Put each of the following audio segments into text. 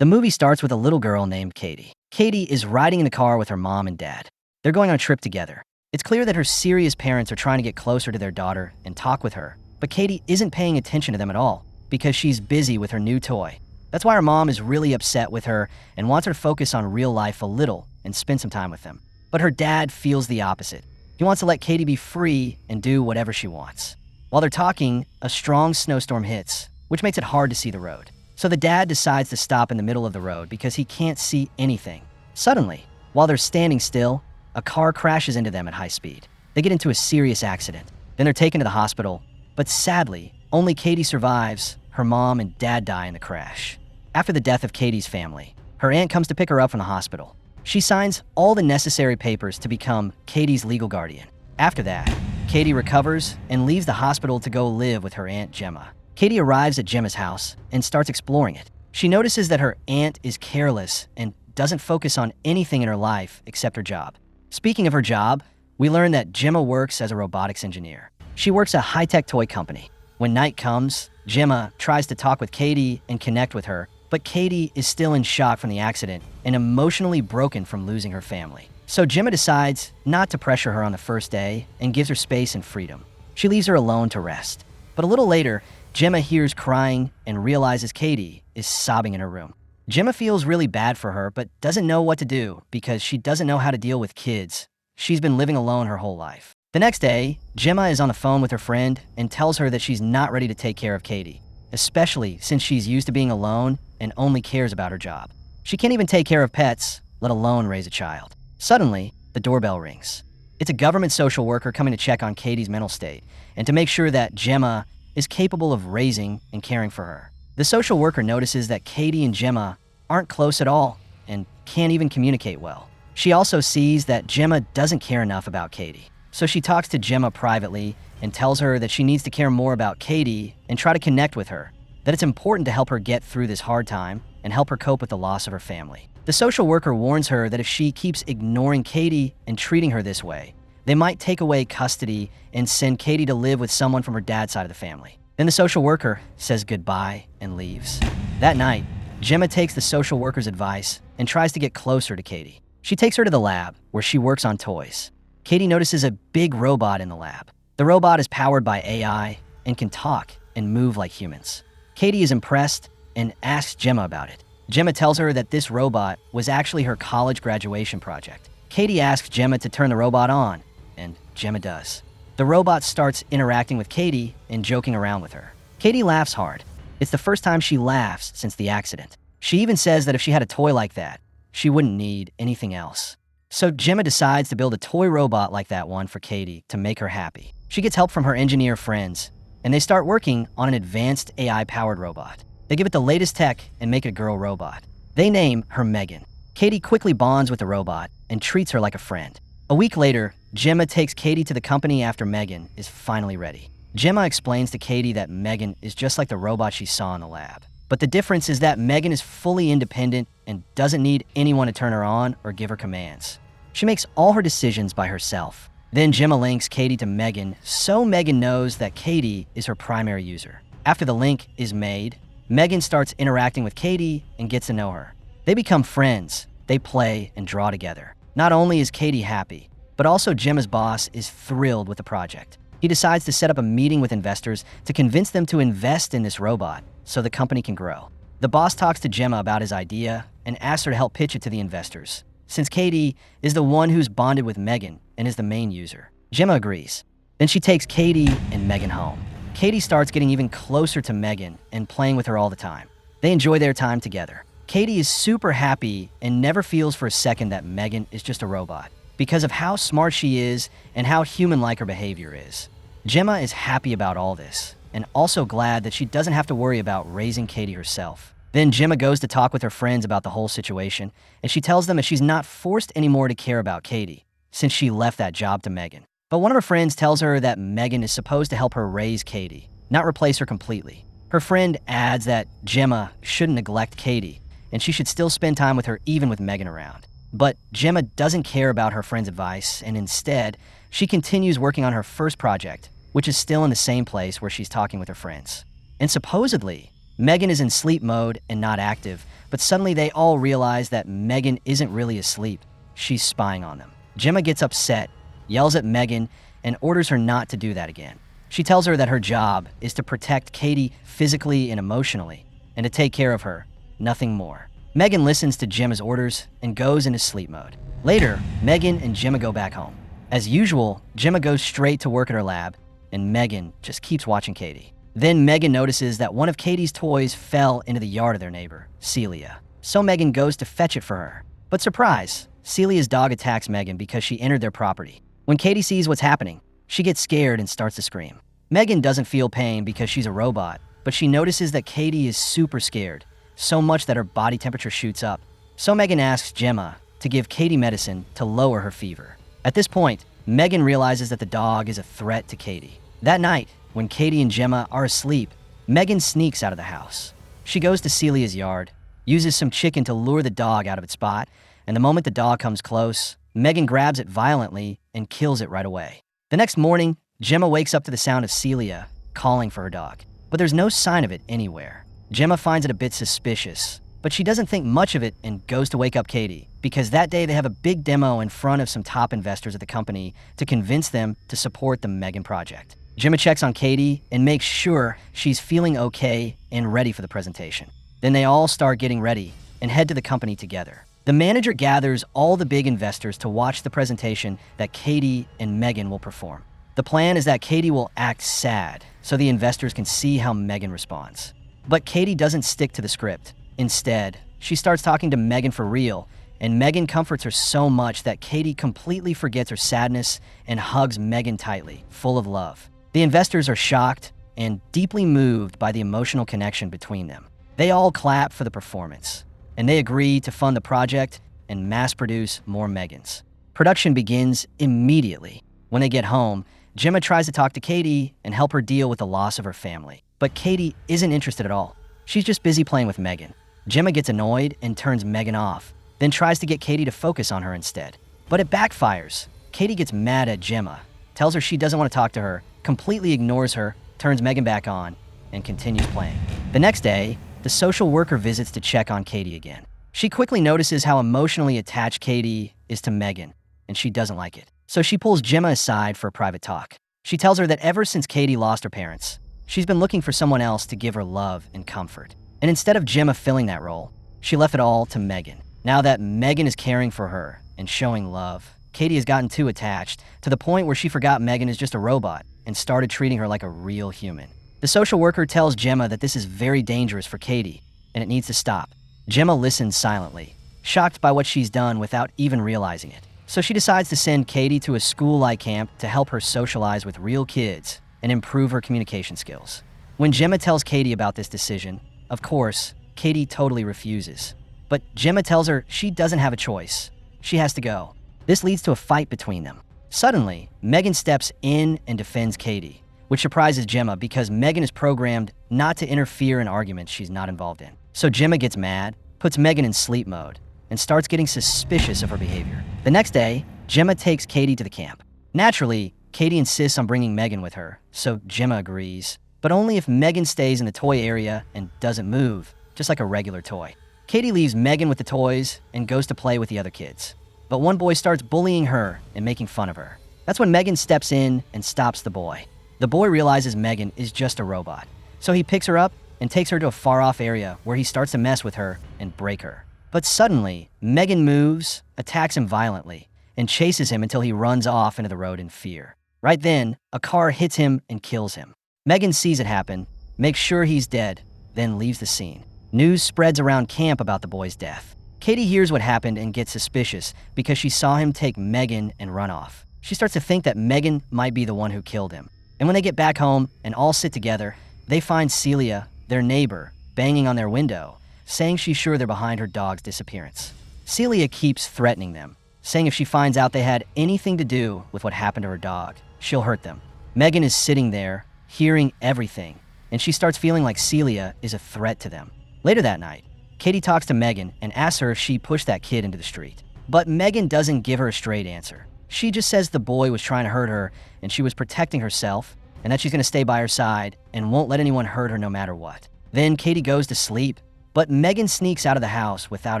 The movie starts with a little girl named Katie. Katie is riding in the car with her mom and dad. They're going on a trip together. It's clear that her serious parents are trying to get closer to their daughter and talk with her, but Katie isn't paying attention to them at all because she's busy with her new toy. That's why her mom is really upset with her and wants her to focus on real life a little and spend some time with them. But her dad feels the opposite. He wants to let Katie be free and do whatever she wants. While they're talking, a strong snowstorm hits, which makes it hard to see the road. So the dad decides to stop in the middle of the road because he can't see anything. Suddenly, while they're standing still, a car crashes into them at high speed. They get into a serious accident. Then they're taken to the hospital, but sadly, only Katie survives. Her mom and dad die in the crash. After the death of Katie's family, her aunt comes to pick her up from the hospital. She signs all the necessary papers to become Katie's legal guardian. After that, Katie recovers and leaves the hospital to go live with her aunt Gemma. Katie arrives at Gemma's house and starts exploring it. She notices that her aunt is careless and doesn't focus on anything in her life except her job. Speaking of her job, we learn that Gemma works as a robotics engineer. She works at a high-tech toy company. When night comes, Gemma tries to talk with Katie and connect with her, but Katie is still in shock from the accident and emotionally broken from losing her family. So Gemma decides not to pressure her on the first day and gives her space and freedom. She leaves her alone to rest. But a little later, Gemma hears crying and realizes Katie is sobbing in her room. Gemma feels really bad for her, but doesn't know what to do because she doesn't know how to deal with kids. She's been living alone her whole life. The next day, Gemma is on the phone with her friend and tells her that she's not ready to take care of Katie, especially since she's used to being alone and only cares about her job. She can't even take care of pets, let alone raise a child. Suddenly, the doorbell rings. It's a government social worker coming to check on Katie's mental state and to make sure that Gemma is capable of raising and caring for her. The social worker notices that Katie and Gemma aren't close at all and can't even communicate well. She also sees that Gemma doesn't care enough about Katie. So she talks to Gemma privately and tells her that she needs to care more about Katie and try to connect with her, that it's important to help her get through this hard time and help her cope with the loss of her family. The social worker warns her that if she keeps ignoring Katie and treating her this way, they might take away custody and send Katie to live with someone from her dad's side of the family. Then the social worker says goodbye and leaves. That night, Gemma takes the social worker's advice and tries to get closer to Katie. She takes her to the lab where she works on toys. Katie notices a big robot in the lab. The robot is powered by AI and can talk and move like humans. Katie is impressed and asks Gemma about it. Gemma tells her that this robot was actually her college graduation project. Katie asks Gemma to turn the robot on, and Gemma does. The robot starts interacting with Katie and joking around with her. Katie laughs hard. It's the first time she laughs since the accident. She even says that if she had a toy like that, she wouldn't need anything else. So Gemma decides to build a toy robot like that one for Katie to make her happy. She gets help from her engineer friends, and they start working on an advanced AI-powered robot. They give it the latest tech and make a girl robot. They name her Megan. Katie quickly bonds with the robot and treats her like a friend. A week later, Gemma takes Katie to the company after Megan is finally ready. Gemma explains to Katie that Megan is just like the robot she saw in the lab. But the difference is that Megan is fully independent and doesn't need anyone to turn her on or give her commands. She makes all her decisions by herself. Then Gemma links Katie to Megan so Megan knows that Katie is her primary user. After the link is made, Megan starts interacting with Katie and gets to know her. They become friends. They play and draw together. Not only is Katie happy, but also Gemma's boss is thrilled with the project. He decides to set up a meeting with investors to convince them to invest in this robot so the company can grow. The boss talks to Gemma about his idea and asks her to help pitch it to the investors, since Katie is the one who's bonded with Megan and is the main user. Gemma agrees. Then she takes Katie and Megan home. Katie starts getting even closer to Megan and playing with her all the time. They enjoy their time together. Katie is super happy and never feels for a second that Megan is just a robot because of how smart she is and how human-like her behavior is. Gemma is happy about all this and also glad that she doesn't have to worry about raising Katie herself. Then Gemma goes to talk with her friends about the whole situation, and she tells them that she's not forced anymore to care about Katie since she left that job to Megan. But one of her friends tells her that Megan is supposed to help her raise Katie, not replace her completely. Her friend adds that Gemma shouldn't neglect Katie, and she should still spend time with her even with Megan around. But Gemma doesn't care about her friend's advice, and instead, she continues working on her first project, which is still in the same place where she's talking with her friends. And supposedly, Megan is in sleep mode and not active, but suddenly they all realize that Megan isn't really asleep. She's spying on them. Gemma gets upset, yells at Megan, and orders her not to do that again. She tells her that her job is to protect Katie physically and emotionally, and to take care of her, nothing more. Megan listens to Gemma's orders and goes into sleep mode. Later, Megan and Gemma go back home. As usual, Gemma goes straight to work at her lab, and Megan just keeps watching Katie. Then Megan notices that one of Katie's toys fell into the yard of their neighbor, Celia. So Megan goes to fetch it for her. But surprise, Celia's dog attacks Megan because she entered their property. When Katie sees what's happening, she gets scared and starts to scream. Megan doesn't feel pain because she's a robot, but she notices that Katie is super scared, so much that her body temperature shoots up. So Megan asks Gemma to give Katie medicine to lower her fever. At this point, Megan realizes that the dog is a threat to Katie. That night, when Katie and Gemma are asleep, Megan sneaks out of the house. She goes to Celia's yard, uses some chicken to lure the dog out of its spot, and the moment the dog comes close, Megan grabs it violently and kills it right away. The next morning, Gemma wakes up to the sound of Celia calling for her dog, but there's no sign of it anywhere. Gemma finds it a bit suspicious, but she doesn't think much of it and goes to wake up Katie, because that day they have a big demo in front of some top investors at the company to convince them to support the Megan project. Gemma checks on Katie and makes sure she's feeling okay and ready for the presentation. Then they all start getting ready and head to the company together. The manager gathers all the big investors to watch the presentation that Katie and Megan will perform. The plan is that Katie will act sad so the investors can see how Megan responds. But Katie doesn't stick to the script. Instead, she starts talking to Megan for real, and Megan comforts her so much that Katie completely forgets her sadness and hugs Megan tightly, full of love. The investors are shocked and deeply moved by the emotional connection between them. They all clap for the performance, and they agree to fund the project and mass produce more Megans. Production begins immediately. When they get home, Gemma tries to talk to Katie and help her deal with the loss of her family. But Katie isn't interested at all. She's just busy playing with Megan. Gemma gets annoyed and turns Megan off, then tries to get Katie to focus on her instead. But it backfires. Katie gets mad at Gemma, tells her she doesn't want to talk to her, completely ignores her, turns Megan back on, and continues playing. The next day, the social worker visits to check on Katie again. She quickly notices how emotionally attached Katie is to Megan, and she doesn't like it. So she pulls Gemma aside for a private talk. She tells her that ever since Katie lost her parents, she's been looking for someone else to give her love and comfort. And instead of Gemma filling that role, she left it all to Megan. Now that Megan is caring for her and showing love, Katie has gotten too attached, to the point where she forgot Megan is just a robot and started treating her like a real human. The social worker tells Gemma that this is very dangerous for Katie, and it needs to stop. Gemma listens silently, shocked by what she's done without even realizing it. So she decides to send Katie to a school-like camp to help her socialize with real kids and improve her communication skills. When Gemma tells Katie about this decision, of course, Katie totally refuses. But Gemma tells her she doesn't have a choice. She has to go. This leads to a fight between them. Suddenly, Megan steps in and defends Katie, which surprises Gemma because Megan is programmed not to interfere in arguments she's not involved in. So Gemma gets mad, puts Megan in sleep mode, and starts getting suspicious of her behavior. The next day, Gemma takes Katie to the camp. Naturally, Katie insists on bringing Megan with her, so Gemma agrees, but only if Megan stays in the toy area and doesn't move, just like a regular toy. Katie leaves Megan with the toys and goes to play with the other kids. But one boy starts bullying her and making fun of her. That's when Megan steps in and stops the boy. The boy realizes Megan is just a robot, so he picks her up and takes her to a far-off area where he starts to mess with her and break her. But suddenly, Megan moves, attacks him violently, and chases him until he runs off into the road in fear. Right then, a car hits him and kills him. Megan sees it happen, makes sure he's dead, then leaves the scene. News spreads around camp about the boy's death. Katie hears what happened and gets suspicious because she saw him take Megan and run off. She starts to think that Megan might be the one who killed him. And when they get back home and all sit together, they find Celia, their neighbor, banging on their window, saying she's sure they're behind her dog's disappearance. Celia keeps threatening them, saying if she finds out they had anything to do with what happened to her dog, she'll hurt them. Megan is sitting there, hearing everything, and she starts feeling like Celia is a threat to them. Later that night, Katie talks to Megan and asks her if she pushed that kid into the street. But Megan doesn't give her a straight answer. She just says the boy was trying to hurt her and she was protecting herself, and that she's going to stay by her side and won't let anyone hurt her no matter what. Then Katie goes to sleep, but Megan sneaks out of the house without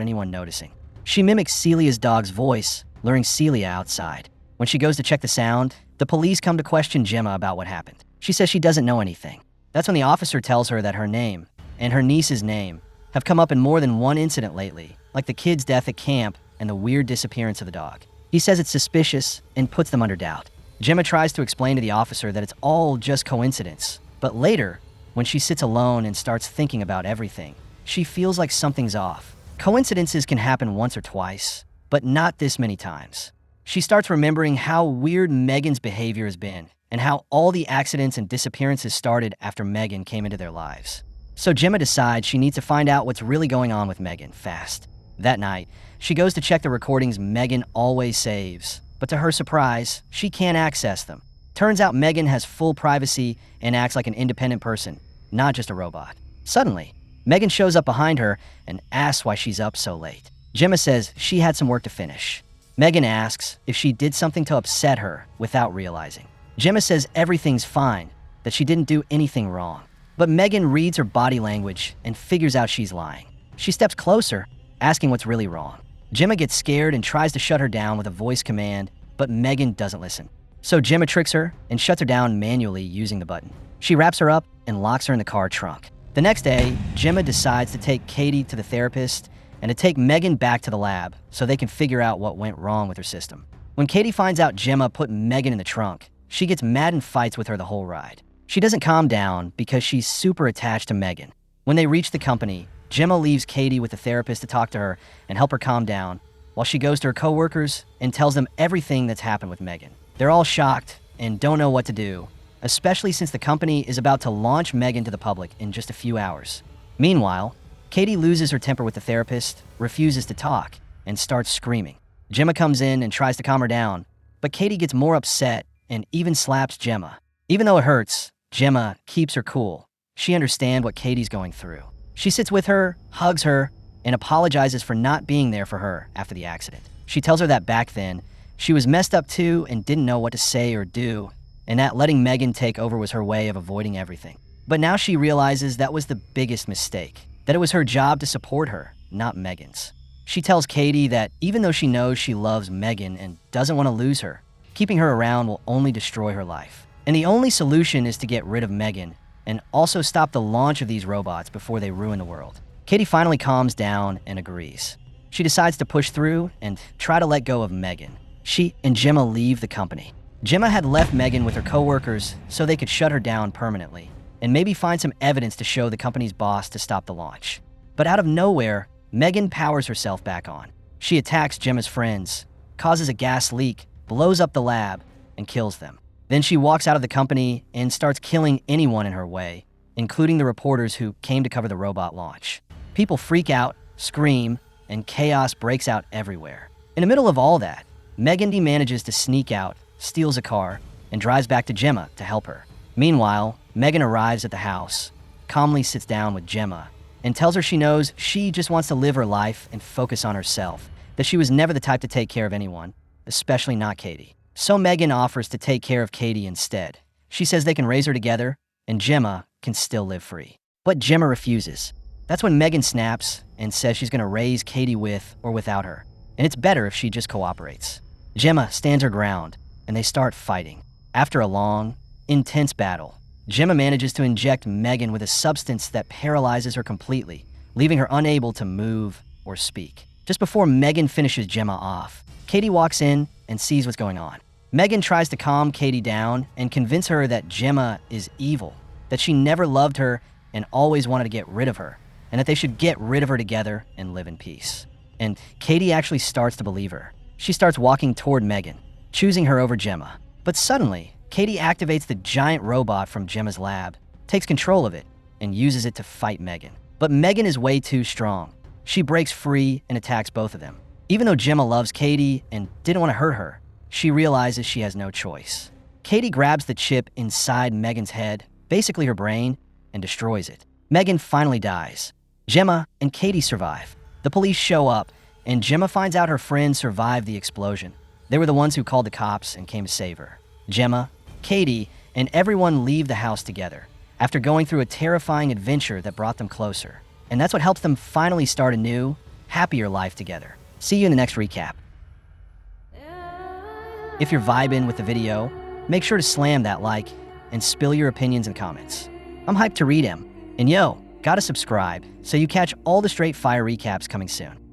anyone noticing. She mimics Celia's dog's voice, luring Celia outside. When she goes to check the sound, the police come to question Gemma about what happened. She says she doesn't know anything. That's when the officer tells her that her name and her niece's name have come up in more than one incident lately, like the kid's death at camp and the weird disappearance of the dog. He says it's suspicious and puts them under doubt. Gemma tries to explain to the officer that it's all just coincidence, but later, when she sits alone and starts thinking about everything, she feels like something's off. Coincidences can happen once or twice, but not this many times. She starts remembering how weird Megan's behavior has been and how all the accidents and disappearances started after Megan came into their lives. So Gemma decides she needs to find out what's really going on with Megan fast. That night, she goes to check the recordings Megan always saves, but to her surprise, she can't access them. Turns out Megan has full privacy and acts like an independent person, not just a robot. Suddenly, Megan shows up behind her and asks why she's up so late. Gemma says she had some work to finish. Megan asks if she did something to upset her without realizing. Gemma says everything's fine, that she didn't do anything wrong. But Megan reads her body language and figures out she's lying. She steps closer, asking what's really wrong. Gemma gets scared and tries to shut her down with a voice command, but Megan doesn't listen. So Gemma tricks her and shuts her down manually using the button. She wraps her up and locks her in the car trunk. The next day, Gemma decides to take Katie to the therapist and to take Megan back to the lab so they can figure out what went wrong with her system. When Katie finds out Gemma put Megan in the trunk, she gets mad and fights with her the whole ride. She doesn't calm down because she's super attached to Megan. When they reach the company, Gemma leaves Katie with the therapist to talk to her and help her calm down, while she goes to her coworkers and tells them everything that's happened with Megan. They're all shocked and don't know what to do, especially since the company is about to launch Megan to the public in just a few hours. Meanwhile, Katie loses her temper with the therapist, refuses to talk, and starts screaming. Gemma comes in and tries to calm her down, but Katie gets more upset and even slaps Gemma. Even though it hurts, Gemma keeps her cool. She understands what Katie's going through. She sits with her, hugs her, and apologizes for not being there for her after the accident. She tells her that back then, she was messed up too and didn't know what to say or do, and that letting Megan take over was her way of avoiding everything. But now she realizes that was the biggest mistake, that it was her job to support her, not Megan's. She tells Katie that even though she knows she loves Megan and doesn't want to lose her, keeping her around will only destroy her life. And the only solution is to get rid of Megan and also stop the launch of these robots before they ruin the world. Katie finally calms down and agrees. She decides to push through and try to let go of Megan. She and Gemma leave the company. Gemma had left Megan with her coworkers so they could shut her down permanently and maybe find some evidence to show the company's boss to stop the launch. But out of nowhere, Megan powers herself back on. She attacks Gemma's friends, causes a gas leak, blows up the lab, and kills them. Then she walks out of the company and starts killing anyone in her way, including the reporters who came to cover the robot launch. People freak out, scream, and chaos breaks out everywhere. In the middle of all that, Megan manages to sneak out, steals a car, and drives back to Gemma to help her. Meanwhile, Megan arrives at the house, calmly sits down with Gemma, and tells her she knows she just wants to live her life and focus on herself, that she was never the type to take care of anyone, especially not Katie. So Megan offers to take care of Katie instead. She says they can raise her together, and Gemma can still live free. But Gemma refuses. That's when Megan snaps and says she's going to raise Katie with or without her, and it's better if she just cooperates. Gemma stands her ground, and they start fighting. After a long, intense battle, Gemma manages to inject Megan with a substance that paralyzes her completely, leaving her unable to move or speak. Just before Megan finishes Gemma off, Katie walks in and sees what's going on. Megan tries to calm Katie down and convince her that Gemma is evil, that she never loved her and always wanted to get rid of her, and that they should get rid of her together and live in peace. And Katie actually starts to believe her. She starts walking toward Megan, choosing her over Gemma. But suddenly, Katie activates the giant robot from Gemma's lab, takes control of it, and uses it to fight Megan. But Megan is way too strong. She breaks free and attacks both of them. Even though Gemma loves Katie and didn't want to hurt her, she realizes she has no choice. Katie grabs the chip inside Megan's head, basically her brain, and destroys it. Megan finally dies. Gemma and Katie survive. The police show up, and Gemma finds out her friends survived the explosion. They were the ones who called the cops and came to save her. Gemma, Katie, and everyone leave the house together. after going through a terrifying adventure that brought them closer. And that's what helped them finally start a new, happier life together. See you in the next recap. If you're vibing with the video, make sure to slam that like and spill your opinions and comments. I'm hyped to read them. And yo, gotta subscribe so you catch all the straight fire recaps coming soon.